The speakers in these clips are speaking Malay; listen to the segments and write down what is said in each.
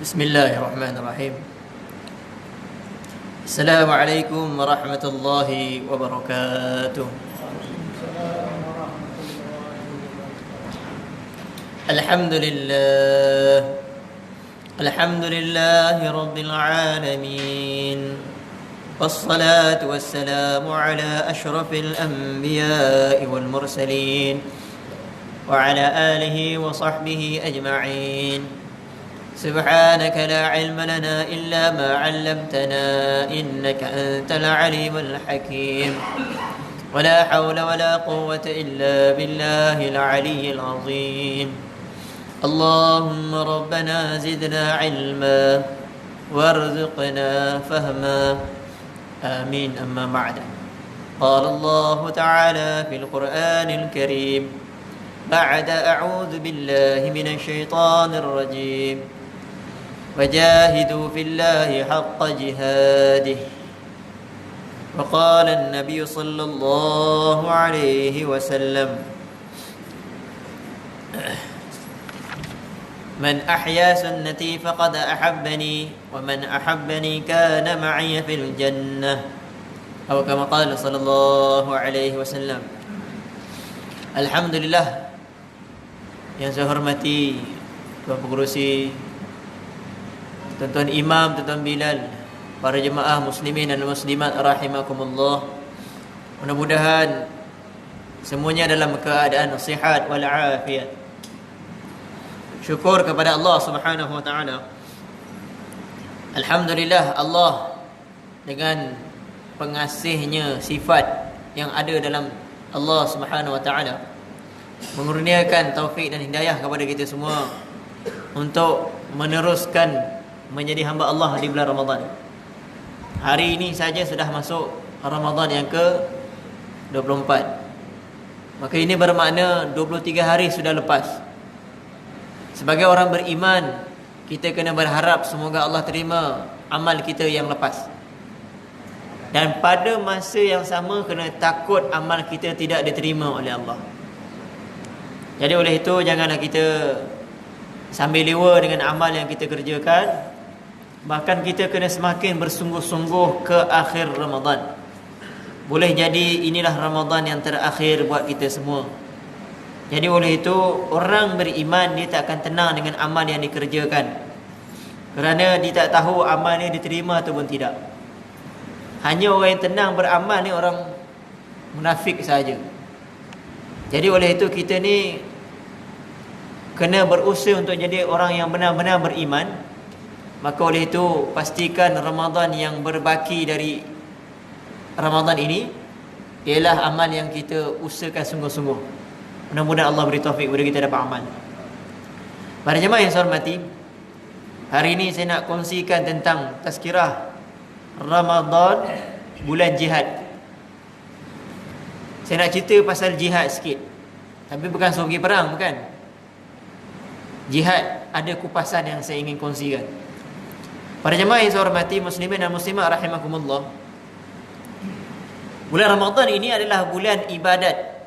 بسم الله الرحمن الرحيم. السلام عليكم ورحمة الله وبركاته. الحمد لله الحمد لله رب العالمين، والصلاة والسلام على أشرف الأنبياء والمرسلين وعلى آله وصحبه أجمعين. سبحانك لا علم لنا إلا ما علمتنا إنك أنت العليم الحكيم، ولا حول ولا قوة إلا بالله العلي العظيم. اللهم ربنا زدنا علما وارزقنا فهما، آمين. أما بعد، قال الله تعالى في القرآن الكريم بعد أعوذ بالله من الشيطان الرجيم: وجاهدوا في الله حق جهاده. وقال النبي صلى الله عليه وسلم: من أحيا سنتي فقد أحبني، ومن أحبني كان معي في الجنة، أو كما قال صلى الله عليه وسلم. Alhamdulillah, yang saya hormati Tuan Pengerusi, tuan-tuan imam, tuan-tuan Bilal, para jemaah muslimin dan muslimat rahimakumullah. Mudah-mudahan semuanya dalam keadaan sihat wal afiat. Syukur kepada Allah Subhanahu wa taala. Alhamdulillah, Allah dengan pengasihnya sifat yang ada dalam Allah Subhanahu wa taala mengurniakan taufik dan hidayah kepada kita semua untuk meneruskan menjadi hamba Allah di bulan Ramadan. Hari ini saja sudah masuk Ramadan yang ke-24. Maka ini bermakna 23 hari sudah lepas. Sebagai orang beriman, kita kena berharap semoga Allah terima amal kita yang lepas. Dan pada masa yang sama kena takut amal kita tidak diterima oleh Allah. Jadi oleh itu janganlah kita sambil lewa dengan amal yang kita kerjakan. Bahkan kita kena semakin bersungguh-sungguh ke akhir Ramadan. Boleh jadi inilah Ramadan yang terakhir buat kita semua. Jadi oleh itu orang beriman dia tak akan tenang dengan amal yang dikerjakan, kerana dia tak tahu amal ni diterima ataupun tidak. Hanya orang yang tenang beramal ni orang munafik saja. Jadi oleh itu kita ni kena berusaha untuk jadi orang yang benar-benar beriman. Maka oleh itu pastikan Ramadan yang berbaki dari Ramadan ini ialah amal yang kita usahakan sungguh-sungguh. Mudah-mudahan Allah beri taufik kepada kita dapat amal. Para jemaah yang saya hormati, hari ini saya nak kongsikan tentang tazkirah Ramadan, bulan jihad. Saya nak cerita pasal jihad sikit. Tapi bukan suruh pergi perang, bukan. Jihad ada kupasan yang saya ingin kongsikan. Para jemaah yang saya hormati, muslimin dan muslimat rahimakumullah, bulan Ramadan ini adalah bulan ibadat.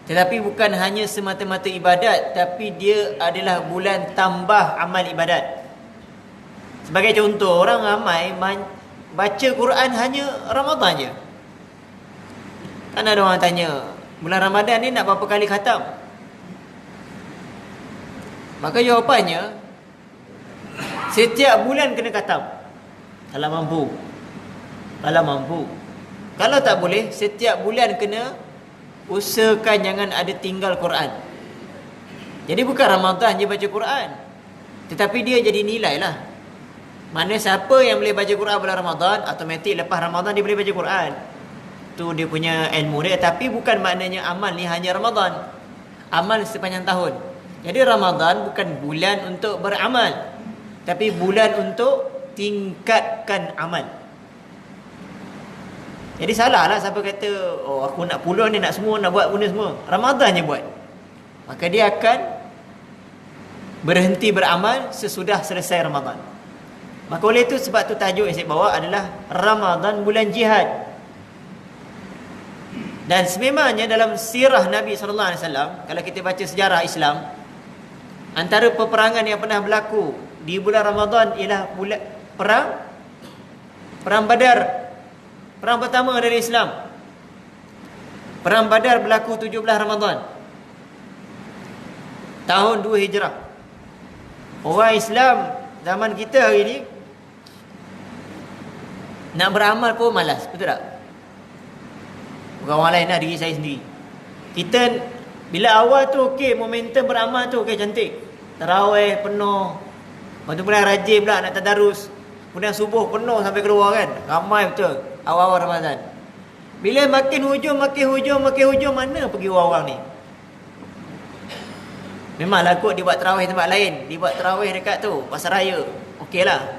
Tetapi bukan hanya semata-mata ibadat, tapi dia adalah bulan tambah amal ibadat. Sebagai contoh, orang ramai baca Quran hanya Ramadan je. Kan ada orang tanya, bulan Ramadan ni nak berapa kali khatam? Maka jawapannya, setiap bulan kena khatam. Kalau mampu. Kalau tak boleh, setiap bulan kena usahakan jangan ada tinggal Quran. Jadi bukan Ramadan je baca Quran, tetapi dia jadi nilai lah. Mana siapa yang boleh baca Quran bulan Ramadan, automatik lepas Ramadan dia boleh baca Quran. Tu dia punya ilmu dia. Tapi bukan maknanya amal ni hanya Ramadan. Amal sepanjang tahun. Jadi Ramadan bukan bulan untuk beramal, tapi bulan untuk tingkatkan amal. Jadi salah lah siapa kata, oh aku nak puluh ni, nak semua, nak buat benda semua, Ramadan je buat. Maka dia akan berhenti beramal sesudah selesai Ramadan. Maka oleh itu, sebab tu tajuk yang saya bawa adalah Ramadan bulan jihad. Dan sememangnya dalam sirah Nabi SAW, kalau kita baca sejarah Islam, antara peperangan yang pernah berlaku di bulan Ramadan ialah bulan Perang Badar. Perang pertama dari Islam. Perang Badar berlaku 17 Ramadan tahun 2 Hijrah. Orang Islam zaman kita hari ni nak beramal pun malas, betul tak? Bukan orang lain lah, diri saya sendiri. Kita bila awal tu okey, momentum beramal tu okey, cantik. Tarawih penuh. Lepas tu mulai rajin pula nak tadarus. Kemudian subuh penuh sampai keluar kan. Ramai betul awal-awal Ramadan. Bila makin hujung, mana pergi orang-orang ni? Memanglah kot dia buat tarawih tempat lain. Dia buat tarawih dekat tu pasar raya, okeylah.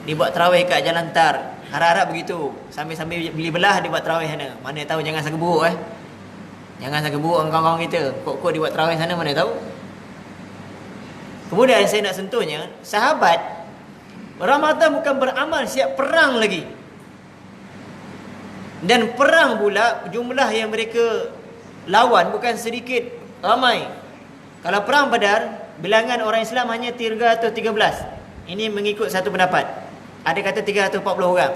Dia buat tarawih kat Jalan Tar, harap-harap begitu. Sambil-sambil beli belah dia buat tarawih sana. Mana tahu, jangan sangka buruk Jangan sangka buruk kawan-kawan kita. Kok dia buat tarawih sana, mana tahu. Kemudian saya nak sentuhnya, sahabat Ramadan bukan beramal, siap perang lagi. Dan perang pula jumlah yang mereka lawan bukan sedikit, ramai. Kalau perang Badar, bilangan orang Islam hanya 313. Ini mengikut satu pendapat. Ada kata 340 orang.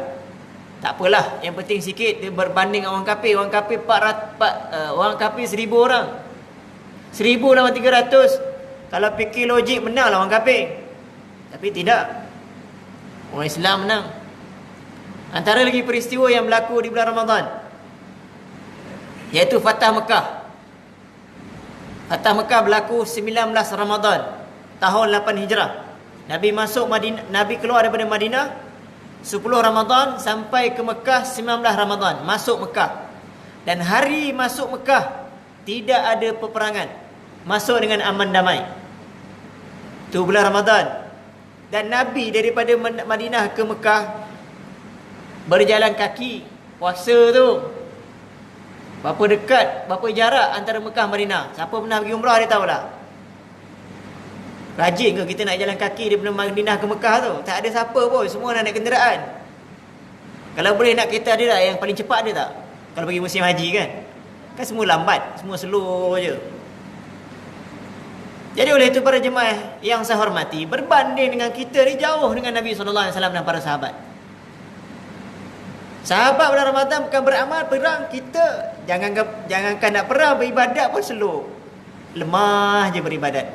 Tak apalah, yang penting sikit dia berbanding orang kafir. Orang kafir 1000 orang. 1000 lawan 300. Kalau fikir logik menanglah orang kafir. Tapi tidak. Orang Islam menang. Antara lagi peristiwa yang berlaku di bulan Ramadan, iaitu Fatah Mekah. Fatah Mekah berlaku 19 Ramadan tahun 8 Hijrah. Nabi masuk Madinah, Nabi keluar daripada Madinah 10 Ramadan sampai ke Mekah 19 Ramadan, masuk Mekah. Dan hari masuk Mekah tidak ada peperangan. Masuk dengan aman damai. Itu bulan Ramadan. Dan Nabi daripada Madinah ke Mekah berjalan kaki. Puasa tu berapa dekat, berapa jarak antara Mekah Madinah. Siapa pernah pergi umrah dia tahulah. Rajin ke kita nak jalan kaki daripada Madinah ke Mekah tu? Tak ada siapa pun, semua nak naik kenderaan. Kalau boleh nak kereta ada tak yang paling cepat, ada tak? Kalau pergi musim haji kan, kan semua lambat, semua slow je. Jadi oleh itu para jemaah yang saya hormati, berbanding dengan kita ni jauh dengan Nabi SAW dan para sahabat. Sahabat bulan Ramadan bukan beramal, perang. Kita jangankan nak perang, beribadat pun slow, lemah je beribadat.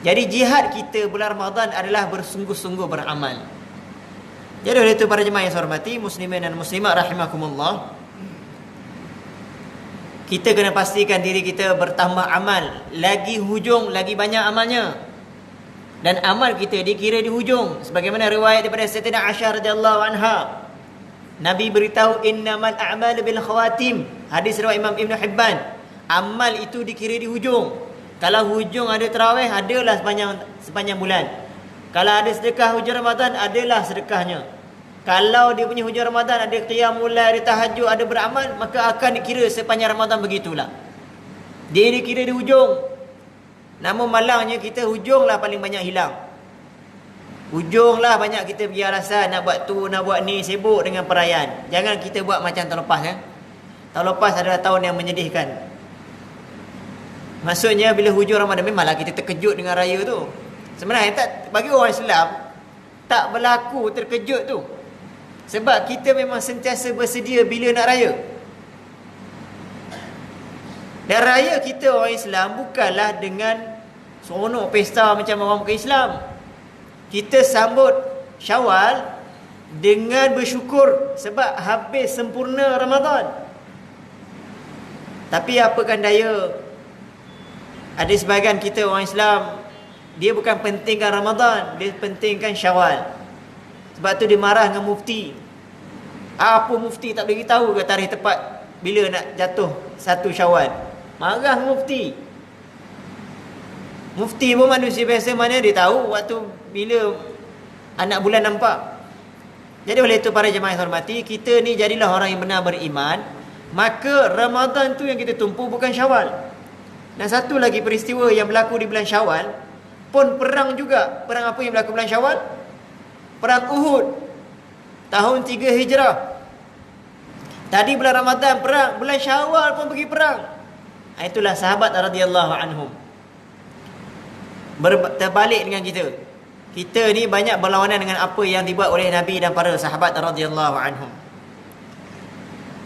Jadi jihad kita bulan Ramadan adalah bersungguh-sungguh beramal. Jadi oleh itu para jemaah yang saya hormati, muslimin dan muslimat rahimakumullah, kita kena pastikan diri kita bertambah amal. Lagi hujung, lagi banyak amalnya. Dan amal kita dikira di hujung. Sebagaimana riwayat daripada Sayyidatina Aisyah radhiyallahu anha, Nabi beritahu, innamal a'malu bil khawatim. Hadis riwayat Imam Ibn Hibban. Amal itu dikira di hujung. Kalau hujung ada tarawih, adalah sepanjang bulan. Kalau ada sedekah hujung Ramadan, adalah sedekahnya. Kalau dia punya hujung Ramadan ada qiyamul lail, ada tahajud, ada beramal, maka akan dikira sepanjang Ramadan begitulah. Dia dikira di hujung. Namun malangnya kita hujunglah paling banyak hilang. Hujunglah banyak kita pergi alasan nak buat tu, nak buat ni, sibuk dengan perayaan. Jangan kita buat macam tahun lepas ya. Tahun lepas adalah tahun yang menyedihkan. Maksudnya bila hujung Ramadan memanglah kita terkejut dengan raya tu. Sebenarnya tak, bagi orang Islam tak berlaku terkejut tu. Sebab kita memang sentiasa bersedia bila nak raya. Dan raya kita orang Islam bukanlah dengan seronok pesta macam orang bukan Islam. Kita sambut Syawal dengan bersyukur sebab habis sempurna Ramadan. Tapi apakan daya, ada sebahagian kita orang Islam, dia bukan pentingkan Ramadan, dia pentingkan Syawal. Sebab tu dia marah dengan mufti. Apa mufti tak boleh tahu ke tarikh tepat bila nak jatuh 1 Syawal? Marah mufti. Mufti pun manusia biasa, mana dia tahu waktu bila anak bulan nampak. Jadi oleh itu para jemaah yang hormati, kita ni jadilah orang yang benar beriman. Maka Ramadan tu yang kita tumpu, bukan Syawal. Dan satu lagi peristiwa yang berlaku di bulan Syawal pun perang juga. Perang apa yang berlaku bulan Syawal? Perang Uhud tahun 3 Hijrah. Tadi bulan Ramadan perang, bulan Syawal pun pergi perang. Itulah sahabat radhiyallahu anhum. terbalik dengan kita. Kita ni banyak berlawanan dengan apa yang dibuat oleh Nabi dan para sahabat radhiyallahu anhum.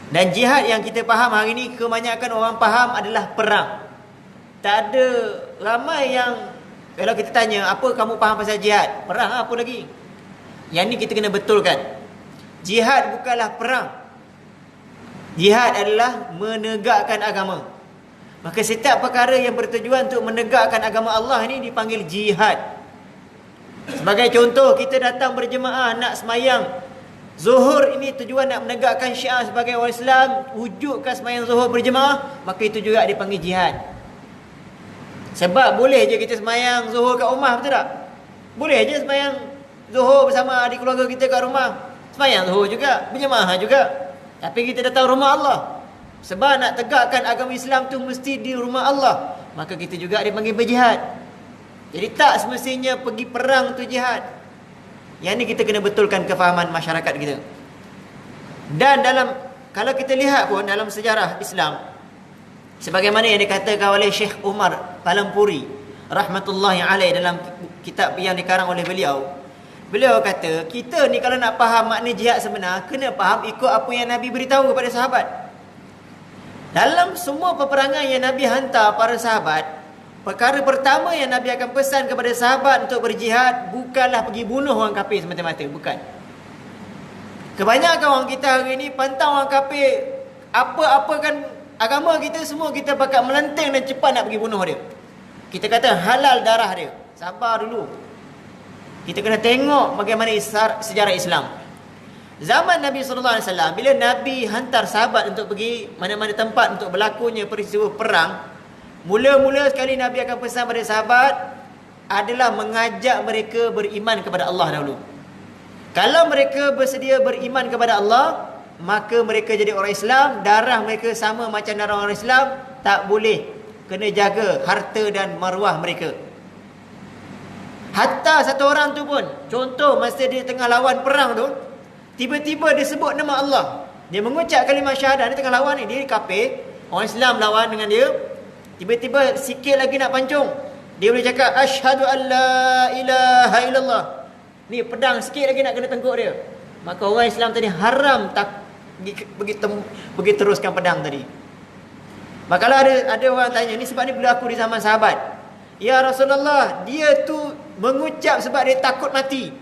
Dan jihad yang kita faham hari ni, kebanyakan orang faham adalah perang. Tak ada ramai yang, kalau kita tanya, apa kamu faham pasal jihad? Perang apa lagi? Yang ni kita kena betulkan. Jihad bukanlah perang. Jihad adalah menegakkan agama. Maka setiap perkara yang bertujuan untuk menegakkan agama Allah ni dipanggil jihad. Sebagai contoh, kita datang berjemaah nak semayang Zuhur, ini tujuan nak menegakkan syiar sebagai orang Islam, wujudkan sembahyang zuhur berjemaah, maka itu juga dipanggil jihad. Sebab boleh je kita sembahyang zuhur kat rumah, betul tak? Boleh je sembahyang zuhur bersama adik keluarga kita kat rumah, sembahyang zuhur juga, berjemaah juga. Tapi kita datang rumah Allah, sebab nak tegakkan agama Islam tu mesti di rumah Allah, maka kita juga dipanggil berjihad. Jadi tak semestinya pergi perang tu jihad. Yang ni kita kena betulkan kefahaman masyarakat kita. Dan kalau kita lihat pun dalam sejarah Islam, sebagaimana yang dikatakan oleh Syekh Umar Palampuri rahmatullahi alaih dalam kitab yang dikarang oleh beliau, beliau kata, kita ni kalau nak faham makna jihad sebenar, kena faham ikut apa yang Nabi beritahu kepada sahabat. Dalam semua peperangan yang Nabi hantar para sahabat, perkara pertama yang Nabi akan pesan kepada sahabat untuk berjihad bukanlah pergi bunuh orang kafir semata-mata, bukan. Kebanyakan orang kita hari ni pantang orang kafir, apa-apa kan agama kita, semua kita bakal melenteng dan cepat nak pergi bunuh dia. Kita kata halal darah dia. Sabar dulu. Kita kena tengok bagaimana sejarah Islam. Zaman Nabi SAW, bila Nabi hantar sahabat untuk pergi mana-mana tempat untuk berlakunya peristiwa perang, mula-mula sekali Nabi akan pesan pada sahabat adalah mengajak mereka beriman kepada Allah dahulu. Kalau mereka bersedia beriman kepada Allah, maka mereka jadi orang Islam. Darah mereka sama macam darah orang Islam, tak boleh. Kena jaga harta dan maruah mereka. Hatta satu orang tu pun, contoh masa dia tengah lawan perang tu, tiba-tiba dia sebut nama Allah, dia mengucap kalimah syahadah, dia tengah lawan ni, dia kafir, orang Islam lawan dengan dia. Tiba-tiba sikit lagi nak pancung, dia boleh cakap asyhadu an la ilaha illallah. Ni pedang sikit lagi nak kena tengkuk dia. Maka orang Islam tadi haram tak pergi teruskan pedang tadi. Maka kalau ada orang tanya, ni sebab ni berlaku di zaman sahabat. Ya Rasulullah, dia tu mengucap sebab dia takut mati.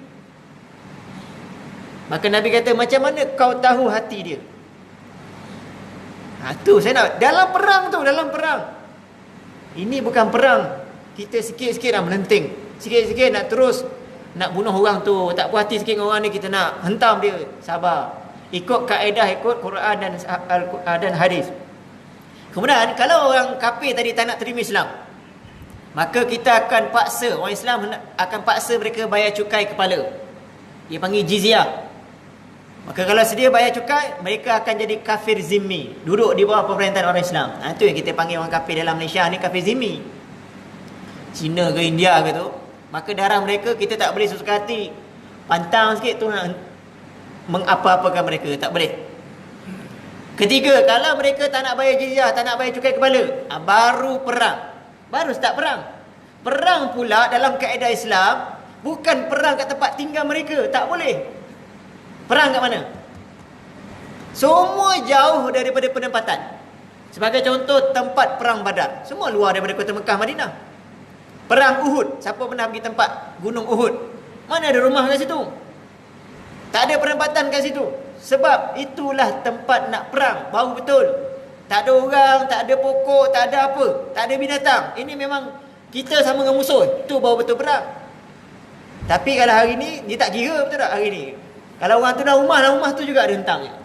Maka Nabi kata, macam mana kau tahu hati dia? Tu saya nak, dalam perang. Ini bukan perang. Kita sikit-sikit dah melenting, sikit-sikit nak terus nak bunuh orang tu, tak puas hati sikit dengan orang ni, kita nak hentam dia. Sabar, ikut kaedah, ikut Quran dan hadis. Kemudian kalau orang kafir tadi tak nak terima Islam, maka kita akan paksa, orang Islam akan paksa mereka bayar cukai kepala. Dia panggil jizyah. Maka kalau sedia bayar cukai, mereka akan jadi kafir zimmi, duduk di bawah pemerintahan orang Islam. Itu yang kita panggil orang kafir dalam Malaysia ni, kafir zimmi. Cina ke India ke tu, maka darah mereka kita tak boleh sesuka hati pantang sikit tu nak mengapa-apakan mereka, tak boleh. Ketiga, kalau mereka tak nak bayar jizyah, tak nak bayar cukai kepala, baru perang, baru start perang. Perang pula dalam kaedah Islam bukan perang kat tempat tinggal mereka, tak boleh. Perang kat mana? Semua jauh daripada penempatan. Sebagai contoh, tempat perang Badar, semua luar daripada kota Mekah, Madinah. Perang Uhud, siapa pernah pergi tempat gunung Uhud? Mana ada rumah kat situ? Tak ada penempatan kat situ. Sebab itulah tempat nak perang, bau betul. Tak ada orang, tak ada pokok, tak ada apa, tak ada binatang. Ini memang kita sama dengan musuh, itu bau betul perang. Tapi kalau hari ni, dia tak kira, betul tak hari ni? Kalau orang tu dah rumah tu juga ada hentangnya.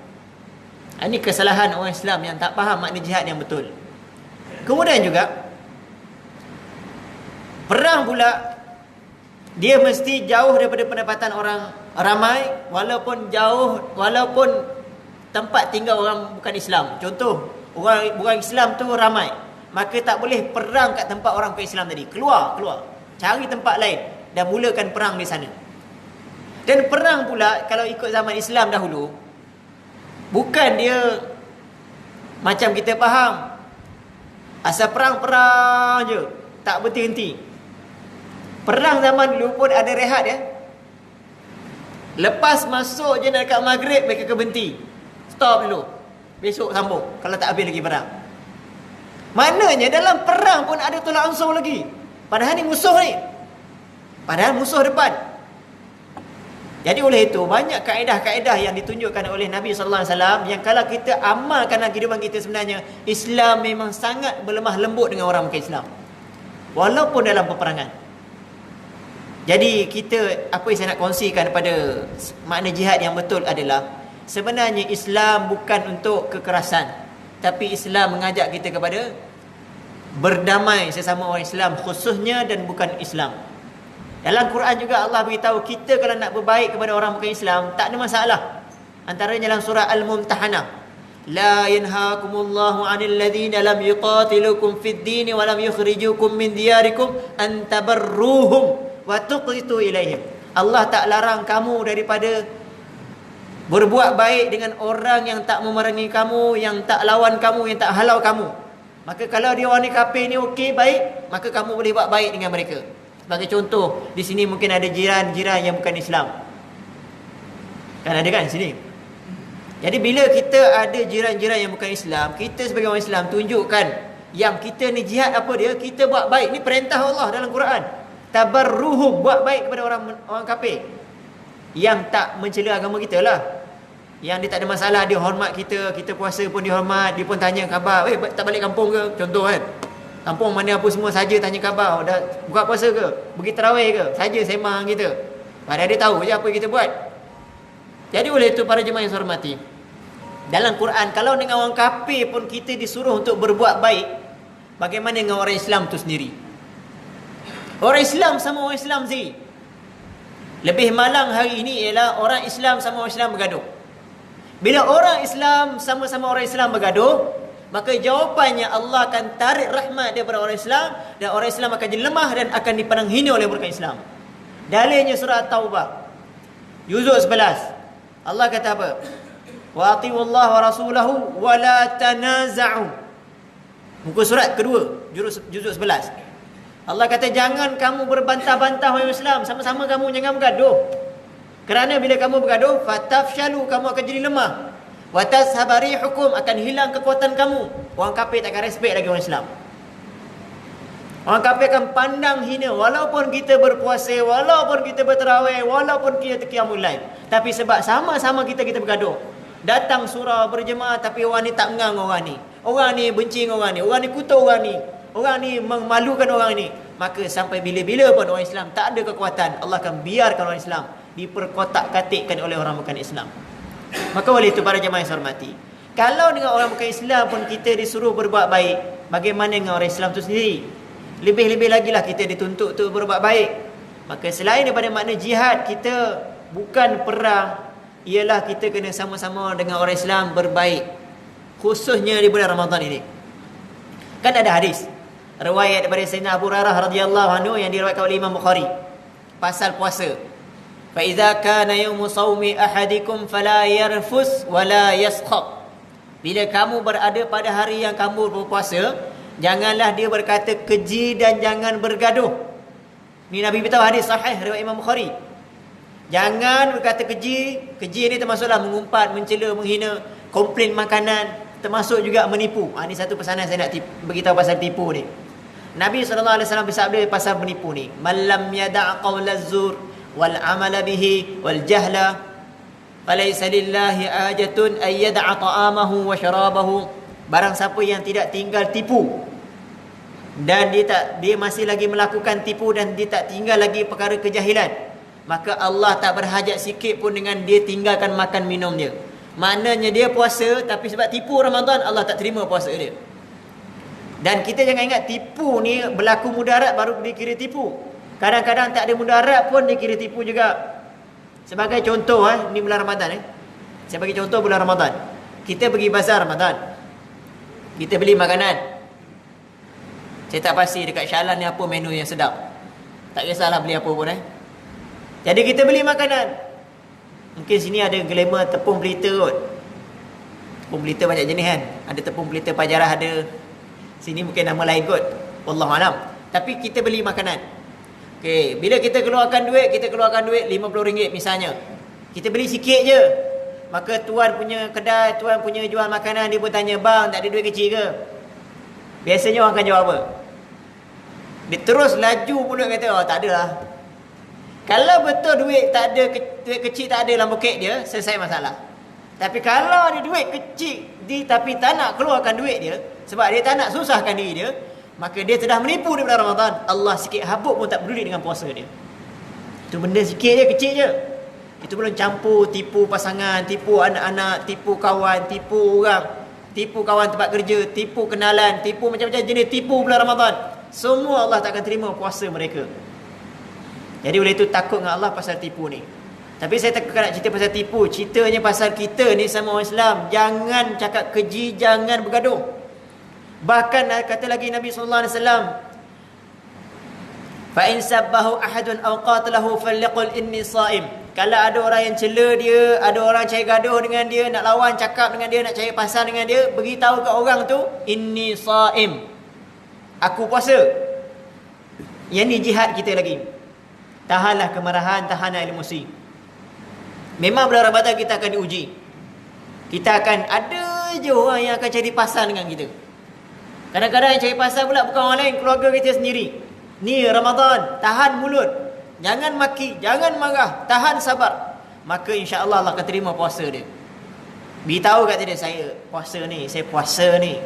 Ini kesalahan orang Islam yang tak faham makna jihad yang betul. Kemudian juga, perang pula, dia mesti jauh daripada pendapatan orang ramai, walaupun tempat tinggal orang bukan Islam. Contoh, orang bukan Islam tu ramai, maka tak boleh perang kat tempat orang bukan Islam tadi. Keluar, cari tempat lain dan mulakan perang di sana. Dan perang pula, kalau ikut zaman Islam dahulu, bukan dia macam kita faham, asal perang je, tak berhenti-henti. Perang zaman dulu pun ada rehat ya. Lepas masuk je nak dekat maghrib, mereka berhenti. Stop dulu. Besok sambung. Kalau tak habis lagi perang. Maknanya dalam perang pun ada tolak ansur lagi. Padahal ni musuh ni. Padahal musuh depan. Jadi oleh itu, banyak kaedah-kaedah yang ditunjukkan oleh Nabi SAW yang kalau kita amalkan dalam kehidupan kita, sebenarnya Islam memang sangat berlemah lembut dengan orang bukan Islam. Walaupun dalam peperangan. Jadi kita, apa yang saya nak kongsikan pada makna jihad yang betul adalah, sebenarnya Islam bukan untuk kekerasan, tapi Islam mengajak kita kepada berdamai sesama orang Islam khususnya, dan bukan Islam. Dalam Quran juga Allah beritahu kita kalau nak berbaik kepada orang bukan Islam, tak ada masalah. Antaranya dalam surah Al-Mumtahanah, la yanhaakumullahu 'anil ladzina lam yuqatilukum fid din wa lam yukhrijukum min diyarikum an tabarruhum wa tuqsitu ilaihim. Allah tak larang kamu daripada berbuat baik dengan orang yang tak memerangi kamu, yang tak lawan kamu, yang tak halau kamu. Maka kalau dia orang ni kafir ni okey, baik, maka kamu boleh buat baik dengan mereka. Sebagai contoh, di sini mungkin ada jiran-jiran yang bukan Islam. Kan ada kan di sini? Jadi bila kita ada jiran-jiran yang bukan Islam, kita sebagai orang Islam tunjukkan yang kita ni jihad apa dia? Kita buat baik. Ni perintah Allah dalam Quran. Tabarruhum, buat baik kepada orang kafir yang tak mencela agama kita lah. Yang dia tak ada masalah, dia hormat kita, kita puasa pun dia hormat, dia pun tanya khabar, tak balik kampung ke? Contoh kan. Kampung mana apa semua saja tanya khabar, dah buka puasa ke? Pergi tarawih ke? Saja sembang kita. Padahal dia tahu je apa yang kita buat. Jadi oleh itu para jemaah yang saya hormati, dalam Quran kalau dengan orang kafir pun kita disuruh untuk berbuat baik, bagaimana dengan orang Islam tu sendiri? Orang Islam sama orang Islam sendiri. Lebih malang hari ini ialah orang Islam sama orang Islam bergaduh. Bila orang Islam sama-sama orang Islam bergaduh, maka jawapannya Allah akan tarik rahmat daripada orang Islam, dan orang Islam akan jadi lemah dan akan dipandang hina oleh orang Islam. Dalilnya surah Taubah juzuk 11. Allah kata apa? Wa atiullah wa rasulahu wa la tanaza'u. Muka surat kedua, juzuk 11. Allah kata jangan kamu berbantah-bantah orang Islam, sama-sama kamu jangan bergaduh. Kerana bila kamu bergaduh, fatafshalu, kamu akan jadi lemah. Wa tashabari hukum, akan hilang kekuatan kamu. Orang kafir tak akan respect lagi orang Islam. Orang kafir akan pandang hina walaupun kita berpuasa, walaupun kita bertarawih, walaupun kita qiyamul lail. Tapi sebab sama-sama kita bergaduh. Datang surau berjemaah tapi orang ni tak mengang orang ni. Orang ni benci orang ni, orang ni kutuk orang ni. Orang ni memalukan orang ni. Maka sampai bila-bila pun orang Islam tak ada kekuatan, Allah akan biarkan orang Islam diperkotak-katikkan oleh orang bukan Islam. Maka oleh itu para jemaah yang saya hormati, kalau dengan orang bukan Islam pun kita disuruh berbuat baik, bagaimana dengan orang Islam itu sendiri? Lebih-lebih lagi lah kita dituntut untuk berbuat baik. Maka selain daripada makna jihad, kita bukan perang, ialah kita kena sama-sama dengan orang Islam berbaik, khususnya di bulan Ramadan ini. Kan ada hadis riwayat daripada Sayyidina Abu Hurairah radhiyallahu anhu yang diriwayatkan oleh Imam Bukhari pasal puasa. Fa idza kana yaumu shaumi ahadikum fala yarfus wala yaskhab. Bila kamu berada pada hari yang kamu berpuasa, janganlah dia berkata keji dan jangan bergaduh. Ni Nabi beritahu, hadis sahih riwayat Imam Bukhari. Jangan berkata keji. Keji ni termasuklah mengumpat, mencela, menghina, komplain makanan, termasuk juga menipu. Ini satu pesanan saya nak beritahu pasal tipu ni. Nabi SAW bersabda pasal menipu ni, man lam yada' qawla zur wal amala bihi wal jahla falaysa lillahi ajatun ay yada'a ta'amahu wa syarabahu. Barang siapa yang tidak tinggal tipu, dan dia masih lagi melakukan tipu, dan dia tak tinggal lagi perkara kejahilan, maka Allah tak berhajat sikit pun dengan dia tinggalkan makan minum dia. Maknanya dia puasa, tapi sebab tipu Ramadan, Allah tak terima puasa dia. Dan kita jangan ingat tipu ni berlaku mudarat baru dikira tipu. Kadang-kadang tak ada mudarat pun dikira tipu juga. Sebagai contoh, ni bulan Ramadan. Saya bagi contoh bulan Ramadan. Kita pergi bazar Ramadan, kita beli makanan. Saya tak pasti dekat Syalan ni apa menu yang sedap. Tak kisahlah beli apa pun. Jadi kita beli makanan. Mungkin sini ada glamour tepung pelita kot. Tepung pelita banyak jenis kan. Ada tepung pelita pajarah ada. Sini mungkin nama lain kot, wallahualam. Tapi kita beli makanan. Okey, bila kita keluarkan duit RM50 misalnya. Kita beli sikit je. Maka tuan punya kedai, tuan punya jual makanan, dia pun tanya, "Bang, tak ada duit kecil ke?" Biasanya orang akan jawab apa? Dia terus laju mulut kata, "Oh, tak ada lah." Kalau betul duit tak ada, duit kecil tak ada dalam poket dia, selesai masalah. Tapi kalau ada duit kecil tapi tak nak keluarkan duit dia, sebab dia tak nak susahkan diri dia, maka dia telah menipu di bulan Ramadan. Allah sikit habuk pun tak peduli dengan puasa dia. Itu benda sikit je, kecil je. Itu belum campur tipu pasangan, tipu anak-anak, tipu kawan, tipu orang, tipu kawan tempat kerja, tipu kenalan, tipu macam-macam jenis tipu bulan Ramadan. Semua Allah tak akan terima puasa mereka. Jadi oleh itu takut dengan Allah pasal tipu ni. Tapi saya tak nak cerita pasal tipu, ceritanya pasal kita ni sama orang Islam. Jangan cakap keji, jangan bergaduh. Bahkan kata lagi Nabi sallallahu alaihi wasallam, fa in sabbahu ahadun aw qatalahu falyaqul inni shaim. Kalau ada orang yang cela dia, ada orang cari gaduh dengan dia, nak lawan cakap dengan dia, nak cari pasal dengan dia, beritahu kat orang tu, inni shaim, aku puasa. Yang ni jihad kita lagi. Tahanlah kemarahan, tahanlah emosi. Memang bulan Ramadan kita akan diuji. Kita akan ada je orang yang akan cari pasal dengan kita. Kadang-kadang yang cari pasal pula bukan orang lain, keluarga kita sendiri. Ni Ramadan, tahan mulut, jangan maki, jangan marah, tahan sabar. Maka insya-Allah Allah akan terima puasa dia. Beritahu kat dia, saya puasa ni, saya puasa ni.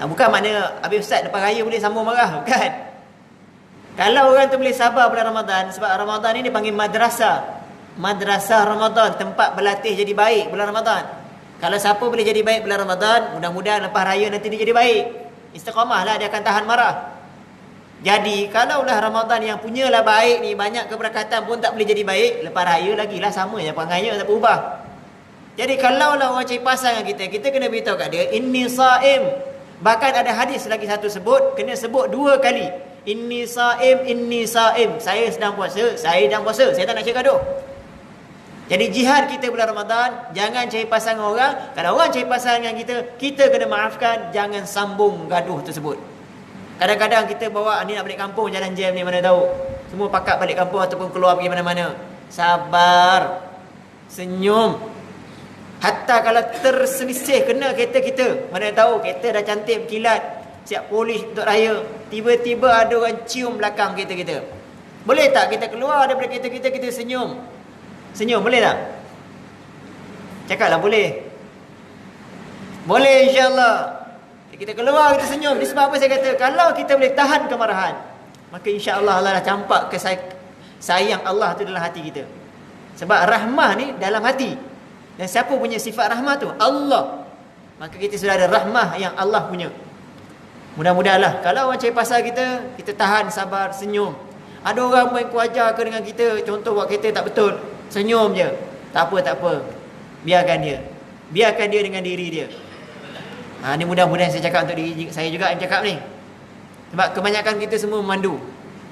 Bukan makna habis ustaz lepas raya boleh sambung marah, bukan. Kalau orang tu boleh sabar bulan Ramadan, sebab Ramadan ni dipanggil madrasah. Madrasah Ramadan, tempat berlatih jadi baik bulan Ramadan. Kalau siapa boleh jadi baik bulan Ramadan, mudah-mudahan lepas raya nanti dia jadi baik. Istiqamahlah, dia akan tahan marah. Jadi kalaulah Ramadan yang punyalah baik ni, banyak keberkatan pun tak boleh jadi baik, lepas raya lagilah sama je, perangai tak berubah. Jadi kalaulah orang cari pasal dengan kita kena beritahu kat dia, inni saim. Bahkan ada hadis lagi satu sebut, kena sebut 2 kali. Inni saim, inni saim. Saya sedang puasa, saya sedang puasa. Saya tak nak cari gaduh. Jadi jihad kita bulan Ramadan, jangan cari pasal dengan orang. Kalau orang cari pasal dengan kita kena maafkan, jangan sambung gaduh tersebut. Kadang-kadang kita bawa ni nak balik kampung, jalan jam ni mana tahu. Semua pakat balik kampung ataupun keluar pergi mana-mana. Sabar. Senyum. Hatta kalau terselisih kena kereta kita, mana tahu kereta dah cantik berkilat, siap polis untuk raya, tiba-tiba ada orang cium belakang kereta kita. Boleh tak kita keluar daripada kereta kita senyum? Senyum boleh tak? Cakaplah boleh. Boleh insya-Allah. Kita keluar kita senyum. Ini sebab apa saya kata, kalau kita boleh tahan kemarahan, maka insya-Allah Allah dah campak sayang Allah tu dalam hati kita. Sebab rahmah ni dalam hati. Dan siapa punya sifat rahmah tu? Allah. Maka kita sudah ada rahmah yang Allah punya. Mudah-mudahlah kalau orang cari pasal kita tahan, sabar, senyum. Ada orang main kuajar ke dengan kita, contoh buat kita tak betul, senyum je. Tak apa. Biarkan dia dengan diri dia. Ni mudah-mudahan saya cakap untuk diri saya juga yang cakap ni. Sebab kebanyakan kita semua memandu.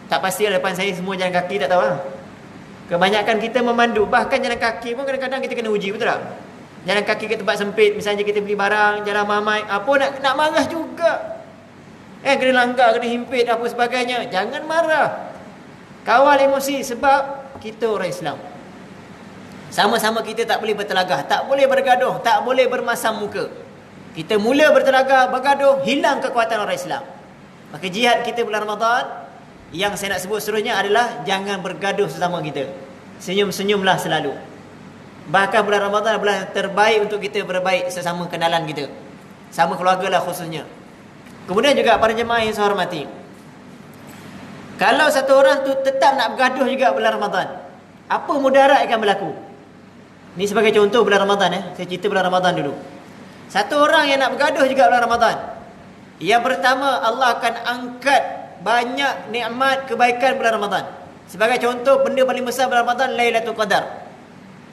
Tak pasti depan saya semua jalan kaki, tak tahu lah. Kebanyakan kita memandu. Bahkan jalan kaki pun kadang-kadang kita kena uji, betul tak? Jalan kaki ke tempat sempit, misalnya kita beli barang, jalan mamai, apa nak marah juga. Kena langgar, kena himpit, apa sebagainya. Jangan marah. Kawal emosi, sebab kita orang Islam. Sama-sama kita tak boleh bertelagah, tak boleh bergaduh, tak boleh bermasam muka. Kita mula bertelagah, bergaduh, hilang kekuatan orang Islam. Maka jihad kita bulan Ramadan, yang saya nak sebut seterusnya adalah jangan bergaduh sesama kita. Senyum-senyumlah selalu. Bahkan bulan Ramadan adalah bulan terbaik untuk kita berbaik sesama kenalan kita, sama keluarga lah khususnya. Kemudian juga para jemaah yang saya hormati, kalau satu orang tu tetap nak bergaduh juga bulan Ramadan, apa mudarat akan berlaku? Ini sebagai contoh bulan Ramadan. Saya cerita bulan Ramadan dulu. Satu orang yang nak bergaduh juga bulan Ramadan, yang pertama Allah akan angkat banyak nikmat kebaikan bulan Ramadan. Sebagai contoh, benda paling besar bulan Ramadan, Lailatul Qadar.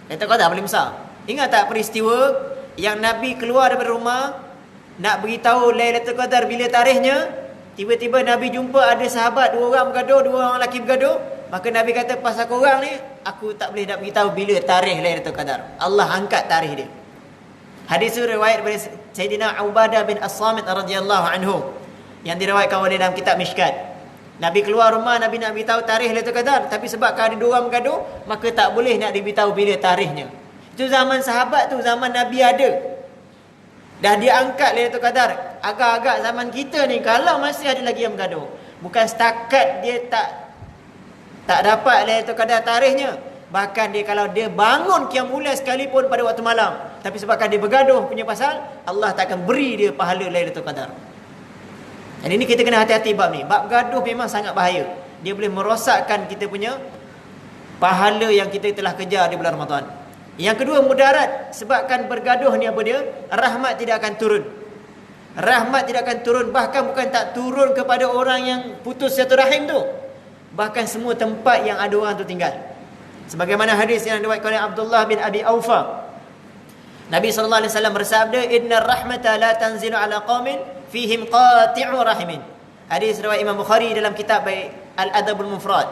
Lailatul Qadar paling besar. Ingat tak peristiwa yang Nabi keluar daripada rumah nak beritahu Lailatul Qadar bila tarikhnya? Tiba-tiba Nabi jumpa ada sahabat, 2 orang bergaduh, 2 orang lelaki bergaduh. Maka Nabi kata, pasal korang ni aku tak boleh nak beritahu bila tarikh Lailatul Qadar. Allah angkat tarikh dia. Hadis itu riwayat dari Sayyidina Ubadah bin As-Samit radhiyallahu anhu, yang diriwayatkan oleh dalam kitab Mishkat. Nabi keluar rumah, Nabi nak beritahu tarikh Lailatul Qadar, tapi sebab ada dua orang bergaduh, maka tak boleh nak diberitahu bila tarikhnya. Itu zaman sahabat tu, zaman Nabi ada. Dah dia angkat Lailatul Qadar. Agak-agak zaman kita ni, kalau masih ada lagi yang bergaduh, bukan setakat dia tak dapat Lailatul Qadar tarikhnya, bahkan dia kalau dia bangun qiyamul lail sekalipun pada waktu malam, tapi sebabkan dia bergaduh punya pasal, Allah tak akan beri dia pahala Lailatul Qadar. Dan ini kita kena hati-hati bab ni. Bab gaduh memang sangat bahaya. Dia boleh merosakkan kita punya pahala yang kita telah kejar di bulan Ramadan. Yang kedua, mudarat. Sebabkan bergaduh ni apa dia? Rahmat tidak akan turun. Rahmat tidak akan turun. Bahkan bukan tak turun kepada orang yang putus silaturahim tu, bahkan semua tempat yang ada orang tu tinggal. Sebagaimana hadis yang diriwayatkan oleh Abdullah bin Abi Aufa, Nabi SAW bersabda, "Inna rahmata la tanzilu ala qaumin fihim qati'u rahimin." Hadis riwayat Imam Bukhari dalam kitab Al-Adabul Mufrad.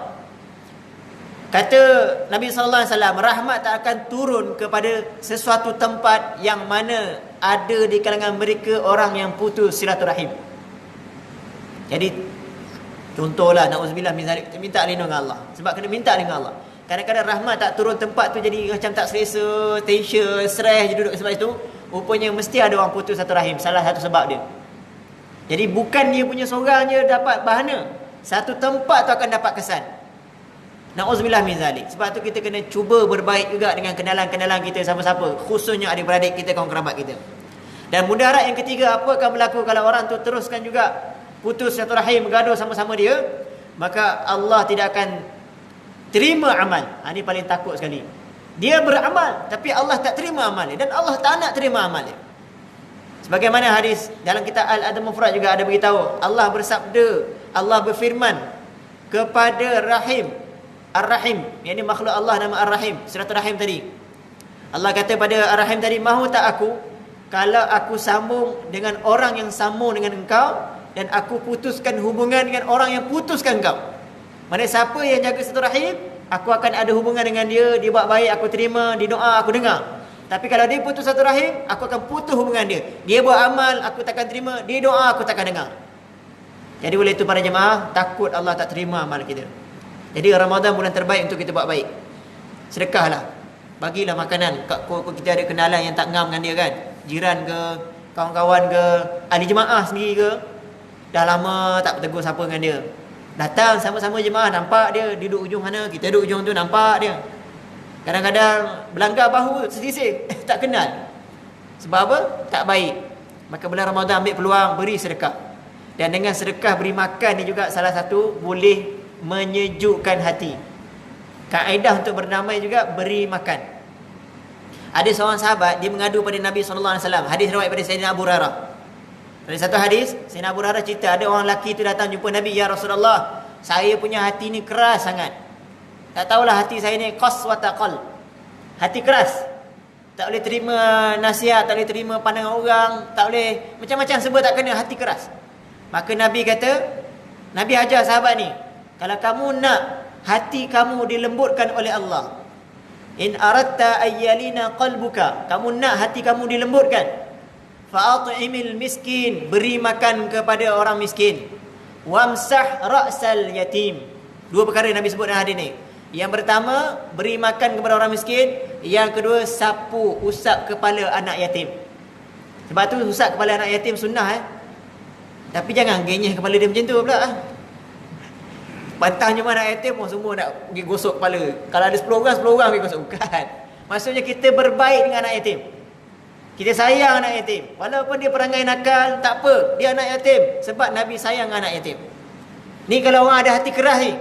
Kata Nabi SAW, rahmat tak akan turun kepada sesuatu tempat yang mana ada di kalangan mereka orang yang putus silaturahim. Jadi contohlah, na'udzubillah min zalik, minta lindung Allah. Sebab kena minta lindung Allah. Kadang-kadang rahmat tak turun, tempat tu jadi macam tak selesa, tension, stres je duduk sebab itu. Rupanya mesti ada orang putus satu rahim. Salah satu sebab dia. Jadi bukan dia punya seorang je dapat bahana, satu tempat tu akan dapat kesan. Na'udzubillah min zalik. Sebab tu kita kena cuba berbaik juga dengan kenalan-kenalan kita siapa-siapa, khususnya adik-beradik kita, kawan kerabat kita. Dan mudarat yang ketiga, apa akan berlaku kalau orang tu teruskan juga putus satu rahim, bergaduh sama-sama dia, maka Allah tidak akan terima amal. Ini paling takut sekali. Dia beramal tapi Allah tak terima amal dia, dan Allah tak nak terima amal dia. Sebagaimana hadis dalam kitab Al-Adab Mufrad juga ada beritahu, Allah bersabda, Allah berfirman kepada Rahim, Ar-Rahim, yang ini makhluk Allah nama Ar-Rahim, silaturahim tadi. Allah kata pada Ar-Rahim tadi, "Mahu tak aku kalau aku sambung dengan orang yang sambung dengan engkau, dan aku putuskan hubungan dengan orang yang putuskan engkau." Mana siapa yang jaga silaturahim, aku akan ada hubungan dengan dia. Dia buat baik, aku terima. Dia doa, aku dengar. Tapi kalau dia putus silaturahim, aku akan putus hubungan dia. Dia buat amal, aku takkan terima. Dia doa, aku takkan dengar. Jadi oleh itu para jemaah, takut Allah tak terima amal kita. Jadi Ramadan bulan terbaik untuk kita buat baik. Sedekahlah. Bagilah makanan. Kita ada kenalan yang tak ngam dengan dia kan, jiran ke, kawan-kawan ke, ahli jemaah sendiri ke, dah lama tak bertegur siapa dengan dia. Datang sama-sama jemaah, nampak dia duduk ujung mana, kita duduk ujung tu, nampak dia. Kadang-kadang berlanggar bahu sisir, tak kenal. Sebab apa? Tak baik. Maka bulan Ramadan ambil peluang, beri sedekah. Dan dengan sedekah beri makan ni juga salah satu boleh menyejukkan hati. Kaedah untuk berdamai juga beri makan. Ada seorang sahabat, dia mengadu pada Nabi SAW. Hadis riwayat pada Sayyidina Abu Hurairah. Ada satu hadis, Sayyidina Abu Hurairah cerita, ada orang lelaki tu datang jumpa Nabi, "Ya Rasulullah, saya punya hati ni keras sangat. Tak tahulah hati saya ni qaswata qalb. Hati keras. Tak boleh terima nasihat, tak boleh terima pandangan orang, tak boleh macam-macam sebab tak kena, hati keras." Maka Nabi kata, Nabi ajar sahabat ni, kalau kamu nak hati kamu dilembutkan oleh Allah, in aradta ayyalina qalbuka, kamu nak hati kamu dilembutkan, fa'at'imil miskin, beri makan kepada orang miskin, wamsah ra'sal yatim. Dua perkara Nabi sebut dalam hadis ni. Yang pertama, beri makan kepada orang miskin. Yang kedua, sapu, usap kepala anak yatim. Sebab tu usap kepala anak yatim sunnah Tapi jangan genyeh kepala dia macam tu pula. Bantahnya mana anak yatim pun semua nak pergi gosok kepala. Kalau ada 10 orang, 10 orang pergi gosok. Bukan. Maksudnya kita berbaik dengan anak yatim. Kita sayang anak yatim. Walaupun dia perangai nakal, tak apa. Dia anak yatim. Sebab Nabi sayang anak yatim. Ni kalau orang ada hati keras ni.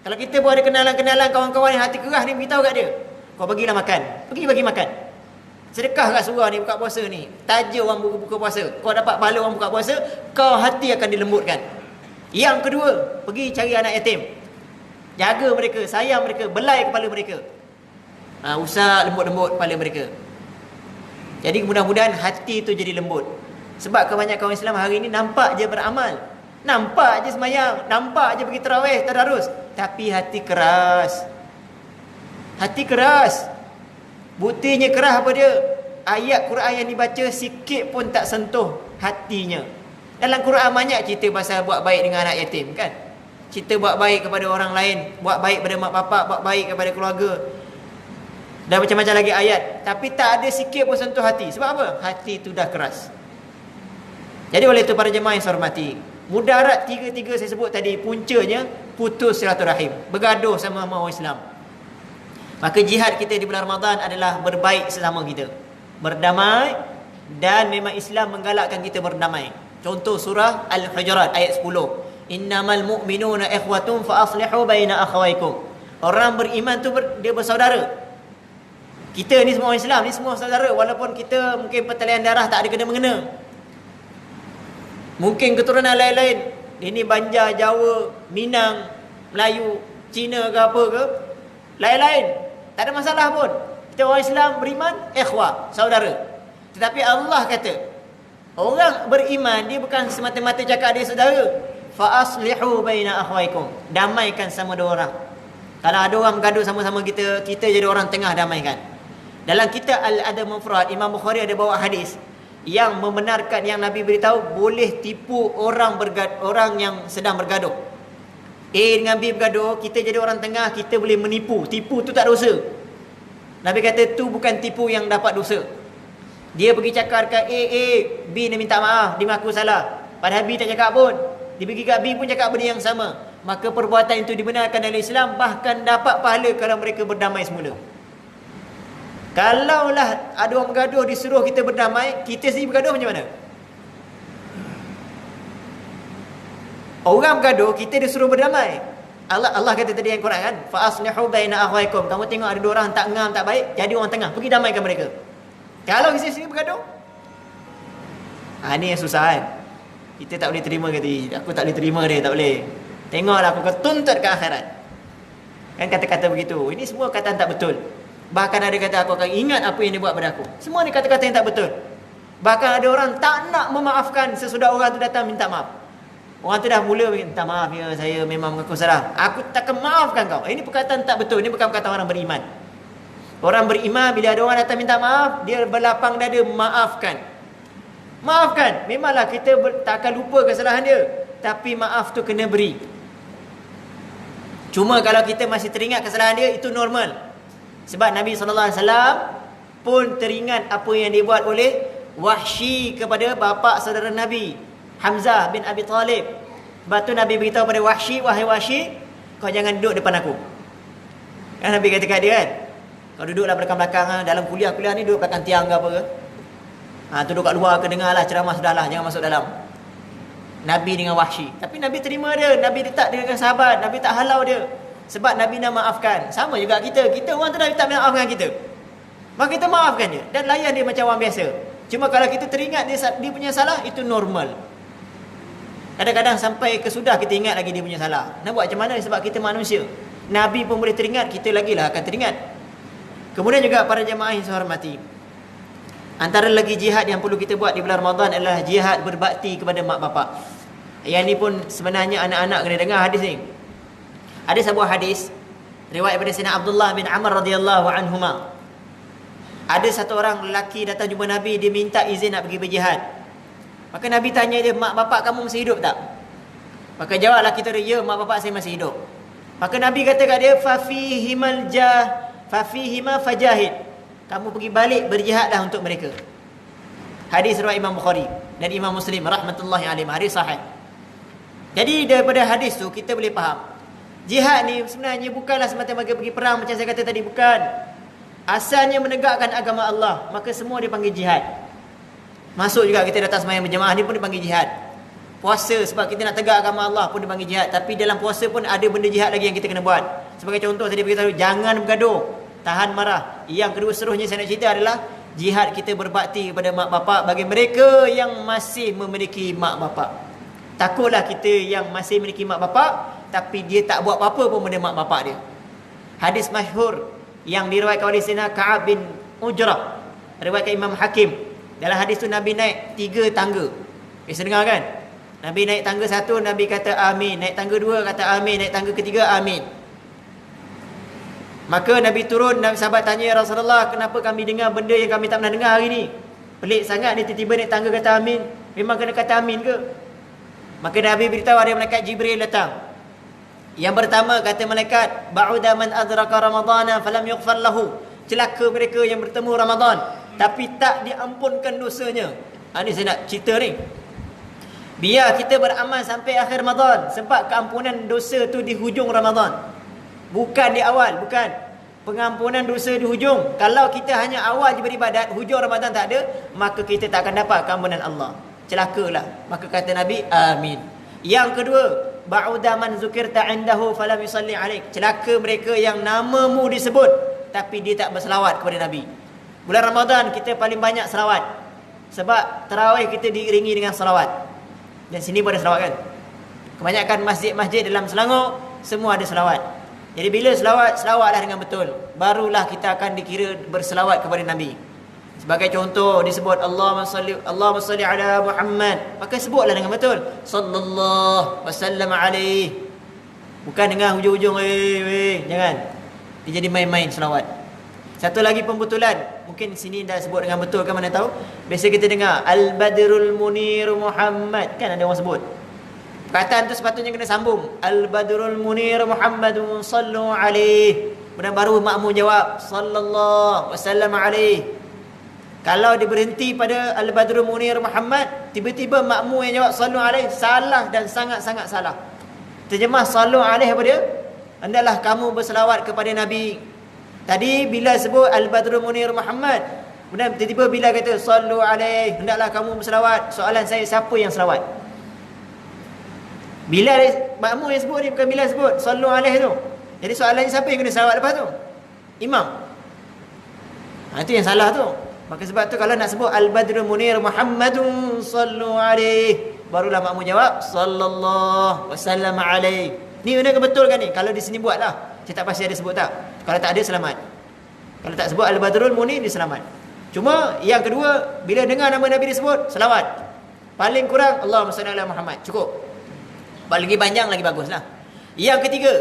Kalau kita pun ada kenalan-kenalan, kawan-kawan yang hati keras ni, beritahu kat dia, kau bagilah makan. Pergi bagi makan. Sedekah kat surah ni, buka puasa ni. Taja orang buka puasa. Kau dapat pahala orang buka puasa, kau hati akan dilembutkan. Yang kedua, pergi cari anak yatim. Jaga mereka, sayang mereka, belai kepala mereka. Usap lembut-lembut kepala mereka. Jadi mudah-mudahan hati itu jadi lembut. Sebab kebanyakan orang Islam hari ini nampak je beramal, nampak je semayang, nampak je pergi tarawih, tadarus, tapi hati keras. Hati keras. Buktinya keras apa dia? Ayat Quran yang dibaca sikit pun tak sentuh hatinya. Dalam Quran banyak cerita pasal buat baik dengan anak yatim kan. Kita buat baik kepada orang lain, buat baik pada mak bapak, buat baik kepada keluarga, dan macam-macam lagi ayat. Tapi tak ada sikit pun sentuh hati. Sebab apa? Hati itu dah keras. Jadi oleh itu para jemaah yang saya hormati, mudarat tiga-tiga saya sebut tadi, puncanya putus silaturahim, bergaduh sama orang Islam. Maka jihad kita di bulan Ramadan adalah berbaik sesama kita, berdamai, dan memang Islam menggalakkan kita berdamai. Contoh surah Al-Hujurat ayat 10. Innamal mu'minuna ikhwatun fa aslihu baina akhawaykum. Orang beriman tu dia bersaudara. Kita ni semua orang Islam, ni semua saudara. Walaupun kita mungkin pertalian darah tak ada kena-mengena, mungkin keturunan lain-lain, ini Banjar, Jawa, Minang, Melayu, Cina ke apa ke, lain-lain, tak ada masalah pun. Kita orang Islam beriman, ikhwah, saudara. Tetapi Allah kata, orang beriman dia bukan semata-mata cakap dia saudara. Fa aslihu baina akhwaikum, damaikan sama dua orang. Kalau ada orang bergaduh sama-sama kita, kita jadi orang tengah, damaikan. Dalam kitab Al-Adab Mufrad, Imam Bukhari ada bawa hadis yang membenarkan yang Nabi beritahu boleh tipu orang yang sedang bergaduh. A dengan B bergaduh, kita jadi orang tengah, kita boleh menipu. Tipu tu tak dosa. Nabi kata tu bukan tipu yang dapat dosa. Dia pergi cakap dekat A, B ni minta maaf, dia mengaku salah, padahal B tak cakap pun. Dia pergi kat B pun cakap benda yang sama. Maka perbuatan itu dibenarkan dalam Islam, bahkan dapat pahala kalau mereka berdamai semula. Kalaulah ada orang bergaduh disuruh kita berdamai, kita sendiri bergaduh macam mana? Orang bergaduh, kita disuruh berdamai. Allah kata tadi yang Quran kan, fa aslihu baina akhwaikum. Kamu tengok ada dua orang tak ngam, tak baik, jadi orang tengah, pergi damaikan mereka. Kalau kita sendiri bergaduh, ni yang susah kan. Kita tak boleh terima, kata aku tak boleh terima dia, tak boleh. Tengoklah aku tuntut ke akhirat. Kan kata-kata begitu. Ini semua kata tak betul. Bahkan ada kata aku akan ingat apa yang dia buat pada aku. Semua ni kata-kata yang tak betul. Bahkan ada orang tak nak memaafkan sesudah orang tu datang minta maaf. Orang tu dah mula minta maaf, ya saya memang mengaku salah, aku takkan maafkan kau. Ini perkataan tak betul. Ini bukan perkataan orang beriman. Orang beriman bila ada orang datang minta maaf, dia berlapang dada, maafkan. Maafkan. Memanglah kita tak akan lupa kesalahan dia, tapi maaf tu kena beri. Cuma kalau kita masih teringat kesalahan dia, itu normal. Sebab Nabi SAW pun teringat apa yang dibuat oleh Wahsy kepada bapa saudara Nabi, Hamzah bin Abi Talib. Sebab tu Nabi beritahu pada Wahsy, wahai Wahsy, kau jangan duduk depan aku. Kan Nabi kata kat dia kan, kau duduklah belakang-belakang, dalam kuliah-kuliah ni duduk belakang tiang ke apa ke. Duduk kat luar ke, dengarlah ceramah, sudahlah, jangan masuk dalam. Nabi dengan Wahsy. Tapi Nabi terima dia, Nabi letak dia dengan sahabat, Nabi tak halau dia. Sebab Nabi nak maafkan. Sama juga kita orang tu dah tak maafkan kita, maka kita maafkan dia dan layan dia macam orang biasa. Cuma kalau kita teringat dia punya salah, itu normal. Kadang-kadang sampai kesudah kita ingat lagi dia punya salah. Nak buat macam mana? Sebab kita manusia. Nabi pun boleh teringat, kita lagi lah akan teringat. Kemudian juga para jemaah yang saya hormati, antara lagi jihad yang perlu kita buat di bulan Ramadan adalah jihad berbakti kepada mak bapak. Yang ni pun sebenarnya anak-anak kena dengar hadis ni. Ada sebuah hadis riwayat daripada Sayyidina Abdullah bin Amr radhiyallahu anhuma. Ada satu orang lelaki datang jumpa Nabi, dia minta izin nak pergi berjihad. Maka Nabi tanya dia, mak bapak kamu masih hidup tak? Maka jawab lelaki tu, ya mak bapak saya masih hidup. Maka Nabi kata kat dia, fafihima fajahid. Kamu pergi balik berjihadlah untuk mereka. Hadis riwayat Imam Bukhari dan Imam Muslim rahmatullahi alaihim, hadis sahih. Jadi daripada hadis tu kita boleh faham, jihad ni sebenarnya bukanlah semata-mata pergi perang macam saya kata tadi, bukan. Asalnya menegakkan agama Allah, maka semua dipanggil jihad. Masuk juga kita datang sembahyang berjemaah ni pun dipanggil jihad. Puasa sebab kita nak tegak agama Allah pun dipanggil jihad. Tapi dalam puasa pun ada benda jihad lagi yang kita kena buat. Sebagai contoh tadi beritahu, jangan bergaduh, tahan marah. Yang kedua seterusnya saya nak cerita adalah jihad kita berbakti kepada mak bapak bagi mereka yang masih memiliki mak bapak. Takutlah kita yang masih memiliki mak bapak tapi dia tak buat apa-apa pun pada mak bapak dia. Hadis masyhur yang diriwayatkan oleh Sayyidina Ka'ab bin Ujrah, riwayatkan Imam Hakim. Dalam hadis tu Nabi naik 3 tangga. Bisa dengar kan? Nabi naik tangga 1, Nabi kata amin. Naik tangga 2, kata amin. Naik tangga 3, amin. Maka Nabi turun, Nabi sahabat tanya, ya Rasulullah, kenapa kami dengar benda yang kami tak pernah dengar hari ni? Pelik sangat ni tiba-tiba naik tangga kata amin. Memang kena kata amin ke? Maka Nabi beritahu ada malaikat Jibril datang. Yang pertama kata malaikat, ba'uda man adraka ramadhana falam yughfar lahu. Celaka mereka yang bertemu Ramadan tapi tak diampunkan dosanya. Ini saya nak cerita ni. Biar kita beramal sampai akhir Ramadan, sebab keampunan dosa tu di hujung Ramadan, bukan di awal. Bukan pengampunan dosa di hujung. Kalau kita hanya awal je beribadat, hujung Ramadan tak ada, maka kita tak akan dapat keampunan Allah. Celakalah. Maka kata Nabi, amin. Yang kedua, ba'uda man zukirta indahu falam yusalli alaik. Celaka mereka yang namamu disebut tapi dia tak berselawat kepada Nabi. Bulan Ramadan kita paling banyak selawat, sebab tarawih kita diiringi dengan selawat. Dan sini pun ada selawat kan. Kebanyakan masjid-masjid dalam Selangor semua ada selawat. Jadi bila selawat, selawatlah dengan betul, barulah kita akan dikira berselawat kepada Nabi. Sebagai contoh disebut Allahumma salli ala Muhammad, maka sebutlah dengan betul sallallahu wasallam alaihi. Bukan dengan hujung-hujung jangan. Dia jadi main-main selawat. Satu lagi pembetulan, mungkin sini dah sebut dengan betul kan, mana tahu. Biasa kita dengar Al-Badrul Munir Muhammad, kan ada orang sebut. Perkataan tu sepatutnya kena sambung. Al-Badrul Munir Muhammadun sallu alaihi. Kemudian baru makmum jawab sallallahu wasallam alaihi. Kalau dia berhenti pada Al-Badrul Munir Muhammad, tiba-tiba makmum yang jawab sallu alaihi, salah dan sangat-sangat salah. Terjemah sallu alaihi apa dia? Hendaklah kamu berselawat kepada Nabi. Tadi bila sebut Al-Badrul Munir Muhammad, kemudian tiba-tiba bila kata sallu alaihi, hendaklah kamu berselawat. Soalan saya, siapa yang selawat? Bila makmum yang sebut ni, bukan bila sebut sallu alaihi tu. Jadi soalannya, siapa yang kena selawat lepas tu? Imam. Itu yang salah tu. Maka sebab tu kalau nak sebut Al-Badrul Munir Muhammadun sallu alaihi, barulah makmum jawab sallallahu wasallam alaihi. Ni kena betulkan ni. Kalau di sini buatlah. Saya tak pasti ada sebut tak. Kalau tak ada, selamat. Kalau tak sebut Al-Badrul Munir, dia selamat. Cuma yang kedua, bila dengar nama Nabi disebut, selawat. Paling kurang Allahumma salli ala Muhammad, cukup. Lagi panjang lagi baguslah. Yang ketiga,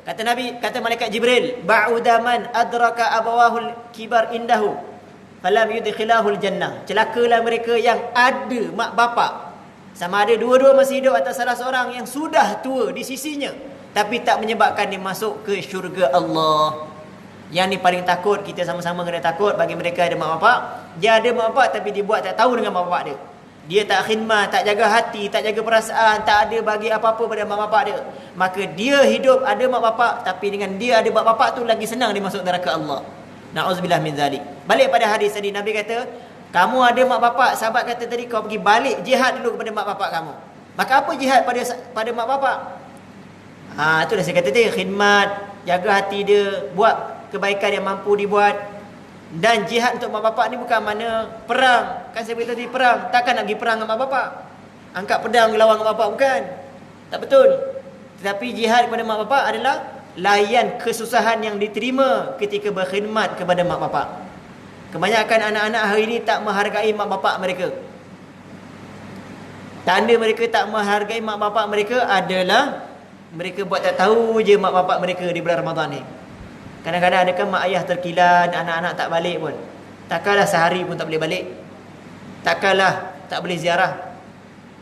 kata Nabi, kata malaikat Jibril, ba'udaman adraka abawahul kibar indahu falam yudkhilahul jannah. Celakalah mereka yang ada mak bapak, sama ada dua-dua masih hidup atau salah seorang yang sudah tua di sisinya, tapi tak menyebabkan dia masuk ke syurga Allah. Yang ni paling takut, kita sama-sama kena takut. Bagi mereka ada mak bapak, dia ada mak bapak tapi dia buat tak tahu dengan mak bapak dia. Dia tak khidmat, tak jaga hati, tak jaga perasaan, tak ada bagi apa-apa pada mak bapak dia. Maka dia hidup ada mak bapak, tapi dengan dia ada mak bapak tu lagi senang dia masuk neraka Allah. Na'udzubillah min zalik. Balik pada hadis tadi, Nabi kata, kamu ada mak bapak, sahabat kata tadi, kau pergi balik jihad dulu kepada mak bapak kamu. Maka apa jihad pada mak bapak? Itu dah saya kata tadi, khidmat, jaga hati dia, buat kebaikan yang mampu dibuat. Dan jihad untuk mak bapak ni bukan mana perang. Kan saya beritahu tadi, perang, takkan nak pergi perang dengan mak bapak, angkat pedang lawan mak bapak, bukan. Tak betul. Tetapi jihad kepada mak bapak adalah layan kesusahan yang diterima ketika berkhidmat kepada mak bapak. Kebanyakan anak-anak hari ini tak menghargai mak bapak mereka. Tanda mereka tak menghargai mak bapak mereka adalah mereka buat tak tahu je mak bapak mereka di bulan Ramadan ni. Kadang-kadang ada kan mak ayah terkilan, anak-anak tak balik pun. Takkanlah sehari pun tak boleh balik. Takkanlah tak boleh ziarah.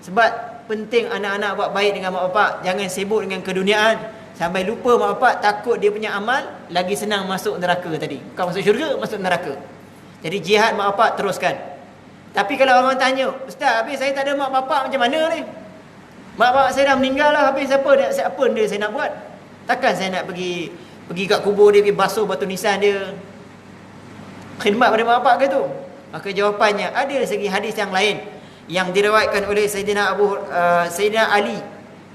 Sebab penting anak-anak buat baik dengan mak bapak. Jangan sibuk dengan keduniaan sampai lupa mak bapak, takut dia punya amal lagi senang masuk neraka tadi. Bukan masuk syurga, masuk neraka. Jadi jihad mak bapak teruskan. Tapi kalau orang tanya, Ustaz, habis saya tak ada mak bapak, macam mana ni? Mak bapak saya dah meninggal lah, habis apa dia saya nak buat? Takkan saya nak pergi kat kubur dia, pergi basuh batu nisan dia, khidmat pada mak bapak ke tu? Maka jawapannya, ada segi hadis yang lain yang diriwayatkan oleh Sayyidina Ali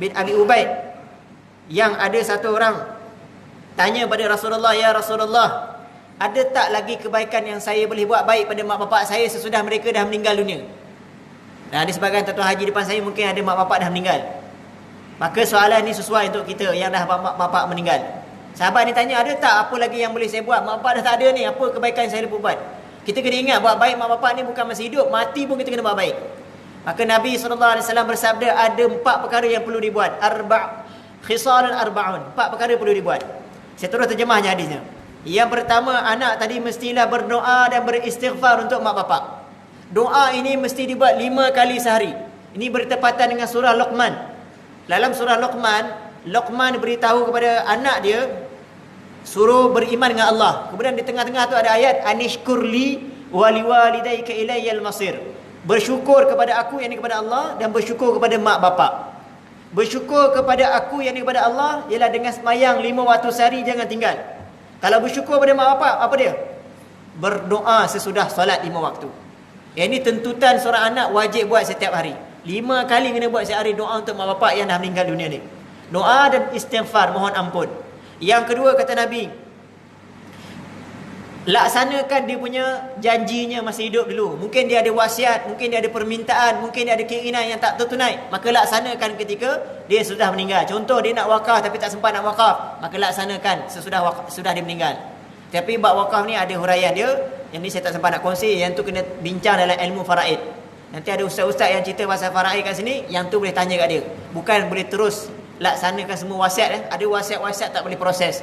bin Abi Ubaid, yang ada satu orang tanya pada Rasulullah, ya Rasulullah, ada tak lagi kebaikan yang saya boleh buat baik pada mak bapak saya sesudah mereka dah meninggal dunia? Dan ada sebagian tuan-tuan haji depan saya mungkin ada mak bapak dah meninggal. Maka soalan ni sesuai untuk kita yang dah mak bapak meninggal. Sahabat ni tanya, ada tak apa lagi yang boleh saya buat? Mak bapak dah tak ada ni, apa kebaikan saya boleh buat? Kita kena ingat, buat baik mak bapak ni bukan masih hidup, mati pun kita kena buat baik. Maka Nabi SAW bersabda, ada 4 perkara yang perlu dibuat. Khisalun arba'un, 4 perkara perlu dibuat. Saya terus terjemah je hadisnya. Yang pertama, anak tadi mestilah berdoa dan beristighfar untuk mak bapak. Doa ini mesti dibuat 5 kali sehari. Ini bertepatan dengan surah Luqman. Dalam surah Luqman, Luqman beritahu kepada anak dia suruh beriman dengan Allah. Kemudian di tengah-tengah tu ada ayat anishkurli waliwalidayka ilayyal masir. Bersyukur kepada aku yang kepada Allah dan bersyukur kepada mak bapak. Bersyukur kepada aku yang kepada Allah ialah dengan semayang 5 waktu sehari jangan tinggal. Kalau bersyukur kepada mak bapak, apa dia? Berdoa sesudah solat 5 waktu. Yang ini tuntutan seorang anak wajib buat setiap hari. 5 kali kena buat sehari doa untuk mak bapak yang dah meninggal dunia ni. Doa dan istighfar, mohon ampun. Yang kedua kata Nabi, laksanakan dia punya janjinya masa hidup dulu. Mungkin dia ada wasiat, mungkin dia ada permintaan, mungkin dia ada keinginan yang tak tertunai, maka laksanakan ketika dia sudah meninggal. Contoh dia nak wakaf tapi tak sempat nak wakaf, maka laksanakan sudah dia meninggal. Tapi bab wakaf ni ada huraian dia, yang ni saya tak sempat nak kongsi, yang tu kena bincang dalam ilmu faraid. Nanti ada ustaz-ustaz yang cerita pasal faraid kat sini, yang tu boleh tanya kat dia. Bukan boleh terus laksanakan semua wasiat. Ada wasiat-wasiat tak boleh proses,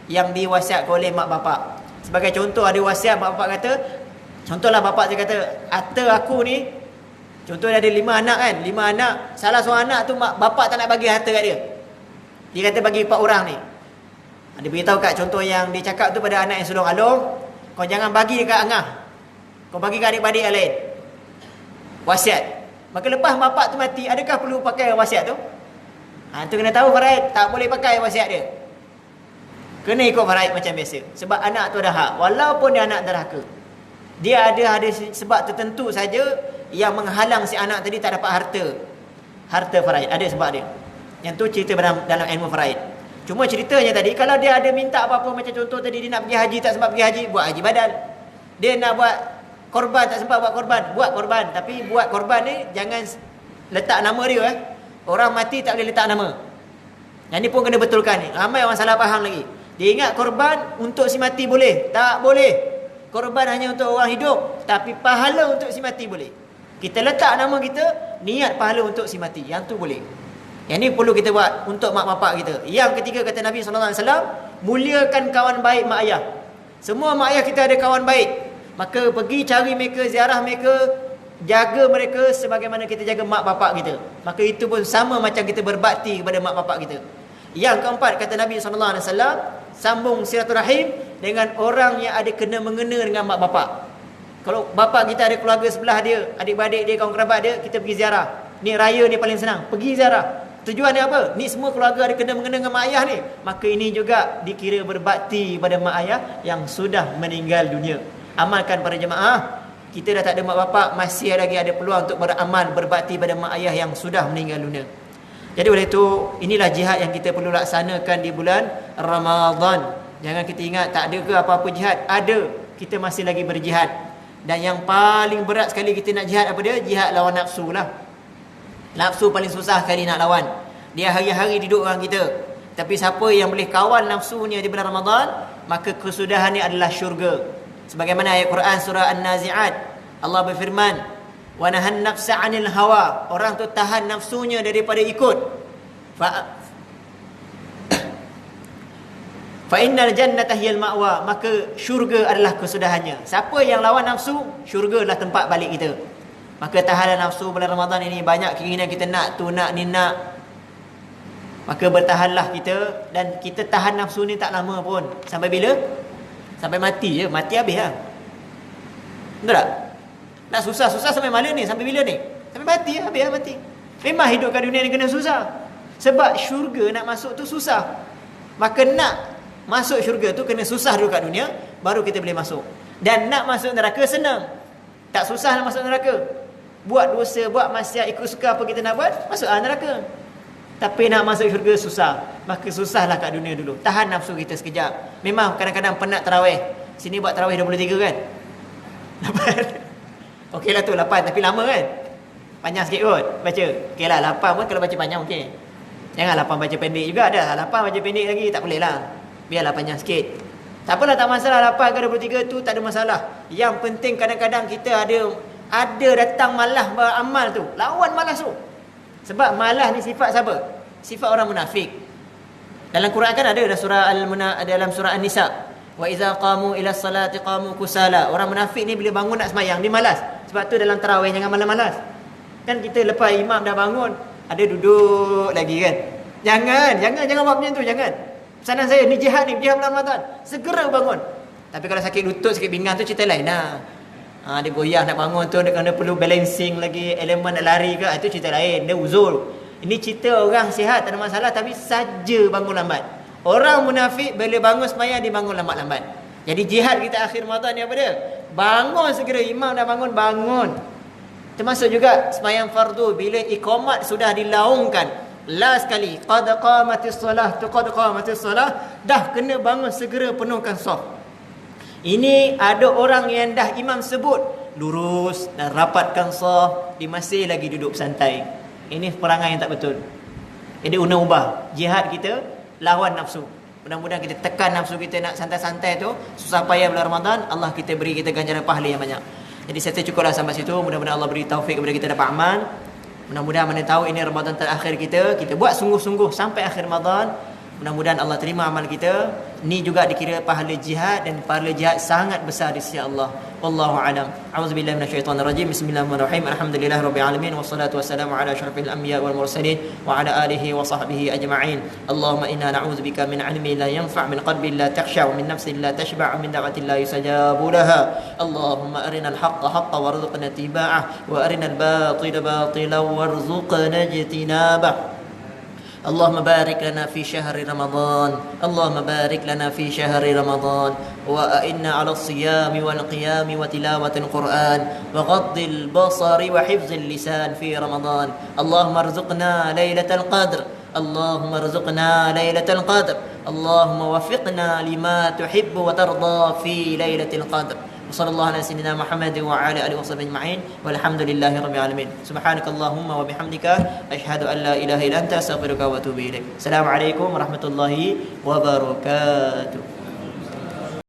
yang diwasiatkan oleh mak bapak. Sebagai contoh, ada wasiat mak bapak kata, contohlah bapak dia kata, harta aku ni, contoh dia ada 5 anak kan, 5 anak, salah seorang anak tu mak bapak tak nak bagi harta kat dia. Dia kata bagi 4 orang ni. Dia beritahu kat contoh yang dia cakap tu pada anak yang sulung alung, kau jangan bagi dekat angah, kau bagi kat adik-adik yang lain. Wasiat. Maka lepas bapak tu mati, adakah perlu pakai wasiat tu? Tu kena tahu faraid, tak boleh pakai wasiat dia. Kena ikut faraid macam biasa. Sebab anak tu ada hak, walaupun dia anak derhaka. Dia ada sebab tertentu saja yang menghalang si anak tadi tak dapat harta faraid. Ada sebab dia. Yang tu cerita dalam ilmu faraid. Cuma ceritanya tadi, kalau dia ada minta apa-apa, macam contoh tadi dia nak pergi haji tak sempat pergi haji, buat haji badal. Dia nak buat korban tak sempat buat korban. Tapi buat korban ni jangan letak nama dia. Orang mati tak boleh letak nama. Yang ni pun kena betulkan ni. Ramai orang salah faham lagi. Dia ingat korban untuk si mati boleh. Tak boleh. Korban hanya untuk orang hidup, tapi pahala untuk si mati boleh. Kita letak nama kita, niat pahala untuk si mati. Yang tu boleh. Yang ni perlu kita buat untuk mak bapak kita. Yang ketiga kata Nabi SAW, muliakan kawan baik mak ayah. Semua mak ayah kita ada kawan baik. Maka pergi cari mereka, ziarah mereka, jaga mereka sebagaimana kita jaga mak bapak kita. Maka itu pun sama macam kita berbakti kepada mak bapak kita. Yang keempat kata Nabi SAW, sambung silaturahim dengan orang yang ada kena mengena dengan mak bapak. Kalau bapak kita ada keluarga sebelah dia, adik-beradik dia, kawan kerabat dia, kita pergi ziarah. Ni raya ni paling senang, pergi ziarah. Tujuan dia apa? Ni semua keluarga ada kena mengena dengan mak ayah ni. Maka ini juga dikira berbakti pada mak ayah yang sudah meninggal dunia. Amalkan para jemaah. Kita dah tak ada mak bapak, masih lagi ada peluang untuk beramal berbakti pada mak ayah yang sudah meninggal dunia. Jadi oleh itu, inilah jihad yang kita perlu laksanakan di bulan Ramadan. Jangan kita ingat tak ada ke apa-apa jihad. Ada. Kita masih lagi berjihad. Dan yang paling berat sekali kita nak jihad apa dia? Jihad lawan nafsu lah. Nafsu paling susah kali nak lawan. Dia hari-hari duduk orang kita. Tapi siapa yang boleh kawal nafsunya di bulan Ramadan, maka kesudahannya adalah syurga. Sebagaimana ayat Quran surah An-Nazi'at, Allah berfirman, wa nahan nafsa 'anil hawa. Orang tu tahan nafsunya daripada ikut. Fa innal jannata hiyal ma'wa. Maka syurga adalah kesudahannya. Siapa yang lawan nafsu, syurga adalah tempat balik kita. Maka tahanlah nafsu bulan Ramadan ini. Banyak keinginan kita nak tu, nak ni, nak. Maka bertahanlah kita. Dan kita tahan nafsu ni tak lama pun. Sampai bila? Sampai mati je. Mati habis lah. Betul tak? Nak susah-susah sampai mana ni? Sampai bila ni? Sampai mati lah. Habis lah mati. Memang hidup kat dunia ni kena susah. Sebab syurga nak masuk tu susah. Maka nak masuk syurga tu kena susah dulu kat dunia, baru kita boleh masuk. Dan nak masuk neraka senang. Tak susah nak masuk neraka. Buat dosa, buat maksiat, ikut suka apa kita nak buat, masuk neraka. Tapi nak masuk syurga susah. Maka susahlah kat dunia dulu. Tahan nafsu kita sekejap. Memang kadang-kadang penat tarawih. Sini buat tarawih 23 kan? 8. Okey lah tu 8, tapi lama kan? Panjang sikit kot baca. Okey lah 8 pun kalau baca panjang okey. Jangan 8 baca pendek juga. Dah 8 baca pendek lagi tak boleh lah. Biarlah panjang sikit. Tak apalah, tak masalah 8 ke 23 tu tak ada masalah. Yang penting kadang-kadang kita ada datang malas beramal tu. Lawan malas tu. Sebab malas ni sifat siapa? Sifat orang munafik. Dalam Quran kan ada dalam surah An-Nisa. Wa iza qamu ila salati qamu kusala. Orang munafik ni bila bangun nak sembahyang dia malas. Sebab tu dalam tarawih jangan malas-malas. Kan kita lepas imam dah bangun, ada duduk lagi kan. Jangan buat macam tu, jangan. Pesanan saya ni jihad bulan Ramadan. Segera bangun. Tapi kalau sakit lutut, sakit pinggang tu cerita lain lah. Dia goyah nak bangun tu, dia kena perlu balancing lagi, elemen nak lari ke, itu cerita lain. Dia uzur. Ini cerita orang sihat tak ada masalah, tapi saja bangun lambat. Orang munafik bila bangun sembahyang dia bangun lambat-lambat. Jadi jihad kita akhir Ramadan ni apa dia? Bangun segera, imam dah bangun. Termasuk juga sembahyang fardu bila iqamat sudah dilaungkan. Last kali qad qamatis solah, dah kena bangun segera penuhkan saf. Ini ada orang yang dah imam sebut lurus dan rapatkan saf, dia masih lagi duduk santai. Ini perangai yang tak betul. Jadi ubah jihad kita lawan nafsu. Mudah-mudahan kita tekan nafsu kita nak santai-santai tu, susah payah bulan Ramadan, Allah kita beri kita ganjaran pahala yang banyak. Jadi saya cukuplah sampai situ. Mudah-mudahan Allah beri taufik kepada kita dapat amal. Mudah-mudahan mana tahu ini Ramadan terakhir kita buat sungguh-sungguh sampai akhir Ramadan. Mudah-mudahan Allah terima amal kita. Ini juga dikira pahala jihad, dan pahala jihad sangat besar di sisi Allah. Wallahu a'lam. A'udzubillahi minasyaitonir rajim. Bismillahirrahmanirrahim. Alhamdulillahirabbil alamin wassalatu wassalamu ala asyrafil anbiya wal mursalin wa ala alihi wa sahbihi ajma'in. Allahumma inna na'udzubika min 'ilmin la yanfa', min qalbin la takhsha', min nafsin la tashba', min da'watin la yustajabu laha. Allahumma arinal haqqa haqqan warzuqna ittiba'ah wa arinal batila batilan warzuqna ijtinabah. اللهم بارك لنا في شهر رمضان، اللهم بارك لنا في شهر رمضان، وأئنا على الصيام والقيام وتلاوة القرآن وغض البصر وحفظ اللسان في رمضان. اللهم ارزقنا ليلة القدر، اللهم ارزقنا ليلة القدر، اللهم وفقنا لما تحب وترضى في ليلة القدر. وصلى الله على سيدنا محمد وعلى اله وصحبه اجمعين والحمد لله رب العالمين. سبحانك اللهم وبحمدك اشهد ان لا اله الا انت استغفرك واتوب اليك. السلام عليكم ورحمه الله وبركاته.